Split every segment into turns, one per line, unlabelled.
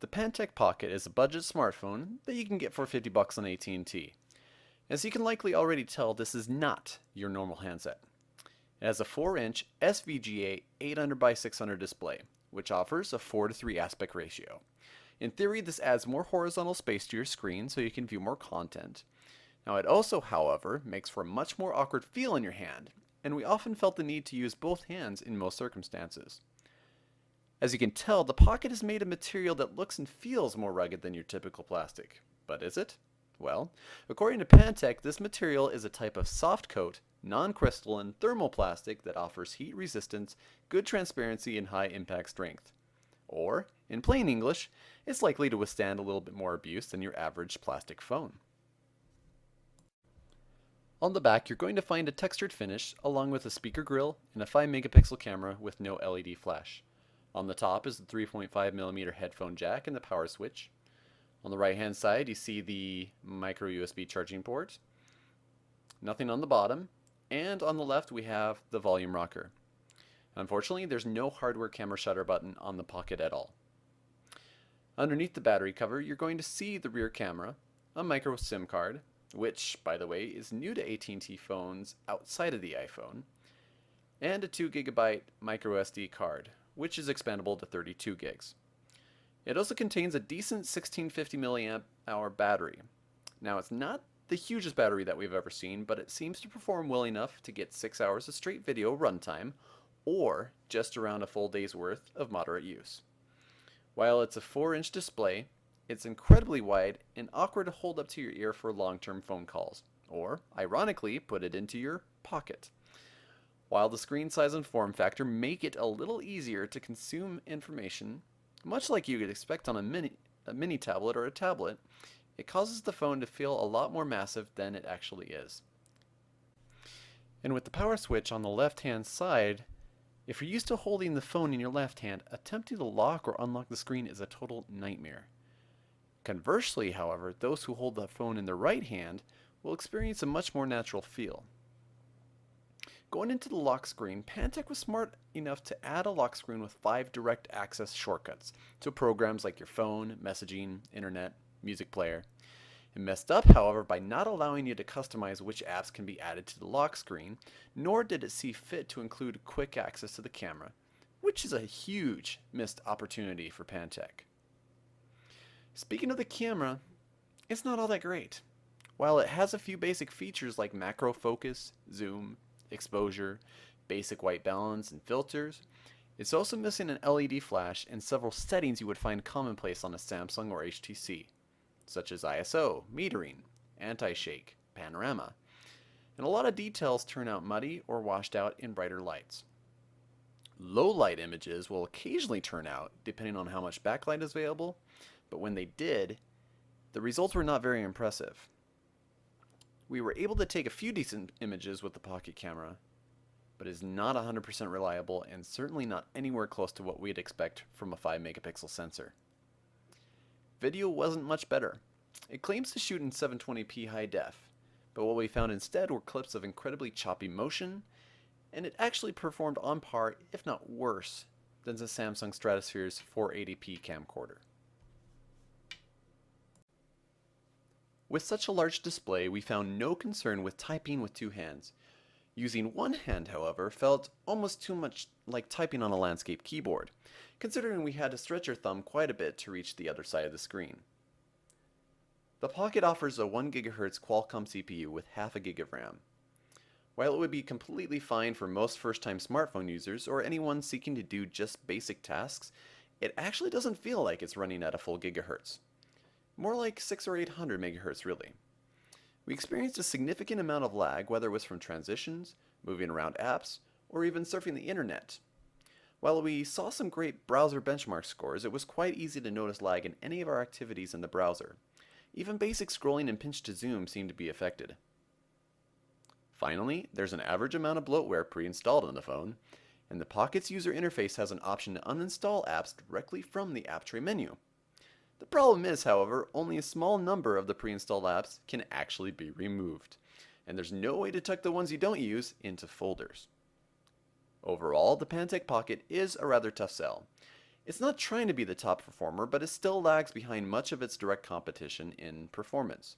The Pantech Pocket is a budget smartphone that you can get for $50 on AT&T. As you can likely already tell, this is not your normal handset. It has a 4-inch SVGA 800 by 600 display, which offers a 4:3 aspect ratio. In theory, this adds more horizontal space to your screen so you can view more content. Now, it also, however, makes for a much more awkward feel in your hand, and we often felt the need to use both hands in most circumstances. As you can tell, the Pocket is made of material that looks and feels more rugged than your typical plastic. But is it? Well, according to Pantech, this material is a type of soft coat, non-crystalline thermoplastic that offers heat resistance, good transparency, and high impact strength. Or, in plain English, it's likely to withstand a little bit more abuse than your average plastic phone. On the back, you're going to find a textured finish along with a speaker grill and a 5 megapixel camera with no LED flash. On the top is the 3.5mm headphone jack and the power switch. On the right hand side you see the micro USB charging port. Nothing on the bottom. And on the left we have the volume rocker. Unfortunately, there's no hardware camera shutter button on the Pocket at all. Underneath the battery cover you're going to see the rear camera, a micro SIM card, which, by the way, is new to AT&T phones outside of the iPhone, and a 2GB micro SD card, which is expandable to 32 gigs. It also contains a decent 1650 mAh battery. Now, it's not the hugest battery that we've ever seen, but it seems to perform well enough to get 6 hours of straight video runtime, or just around a full day's worth of moderate use. While it's a 4-inch display, it's incredibly wide and awkward to hold up to your ear for long-term phone calls, or, ironically, put it into your pocket. While the screen size and form factor make it a little easier to consume information, much like you would expect on a mini tablet or a tablet, it causes the phone to feel a lot more massive than it actually is. And with the power switch on the left-hand side, if you're used to holding the phone in your left hand, attempting to lock or unlock the screen is a total nightmare. Conversely, however, those who hold the phone in their right hand will experience a much more natural feel. Going into the lock screen, Pantech was smart enough to add a lock screen with 5 direct access shortcuts to programs like your phone, messaging, internet, music player. It messed up, however, by not allowing you to customize which apps can be added to the lock screen, nor did it see fit to include quick access to the camera, which is a huge missed opportunity for Pantech. Speaking of the camera, it's not all that great. While it has a few basic features like macro focus, zoom, exposure, basic white balance, and filters, it's also missing an LED flash and several settings you would find commonplace on a Samsung or HTC, such as ISO, metering, anti-shake, panorama, and a lot of details turn out muddy or washed out in brighter lights. Low light images will occasionally turn out depending on how much backlight is available, but when they did, the results were not very impressive. We were able to take a few decent images with the Pocket camera, but is not 100% reliable and certainly not anywhere close to what we'd expect from a 5 megapixel sensor. Video wasn't much better. It claims to shoot in 720p high def, but what we found instead were clips of incredibly choppy motion, and it actually performed on par, if not worse, than the Samsung Stratosphere's 480p camcorder. With such a large display, we found no concern with typing with 2 hands. Using one hand, however, felt almost too much like typing on a landscape keyboard, considering we had to stretch our thumb quite a bit to reach the other side of the screen. The Pocket offers a 1 GHz Qualcomm CPU with half a gig of RAM. While it would be completely fine for most first-time smartphone users or anyone seeking to do just basic tasks, it actually doesn't feel like it's running at a full gigahertz. More like 600 or 800 megahertz really. We experienced a significant amount of lag, whether it was from transitions, moving around apps, or even surfing the internet. While we saw some great browser benchmark scores, it was quite easy to notice lag in any of our activities in the browser. Even basic scrolling and pinch to zoom seemed to be affected. Finally, there's an average amount of bloatware pre-installed on the phone, and the Pocket's user interface has an option to uninstall apps directly from the app tray menu. The problem is, however, only a small number of the pre-installed apps can actually be removed, and there's no way to tuck the ones you don't use into folders. Overall, the Pantech Pocket is a rather tough sell. It's not trying to be the top performer, but it still lags behind much of its direct competition in performance.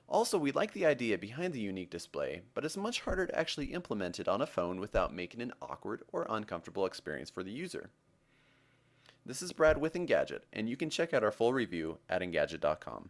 Also, we like the idea behind the unique display, but it's much harder to actually implement it on a phone without making an awkward or uncomfortable experience for the user. This is Brad with Engadget, and you can check out our full review at engadget.com.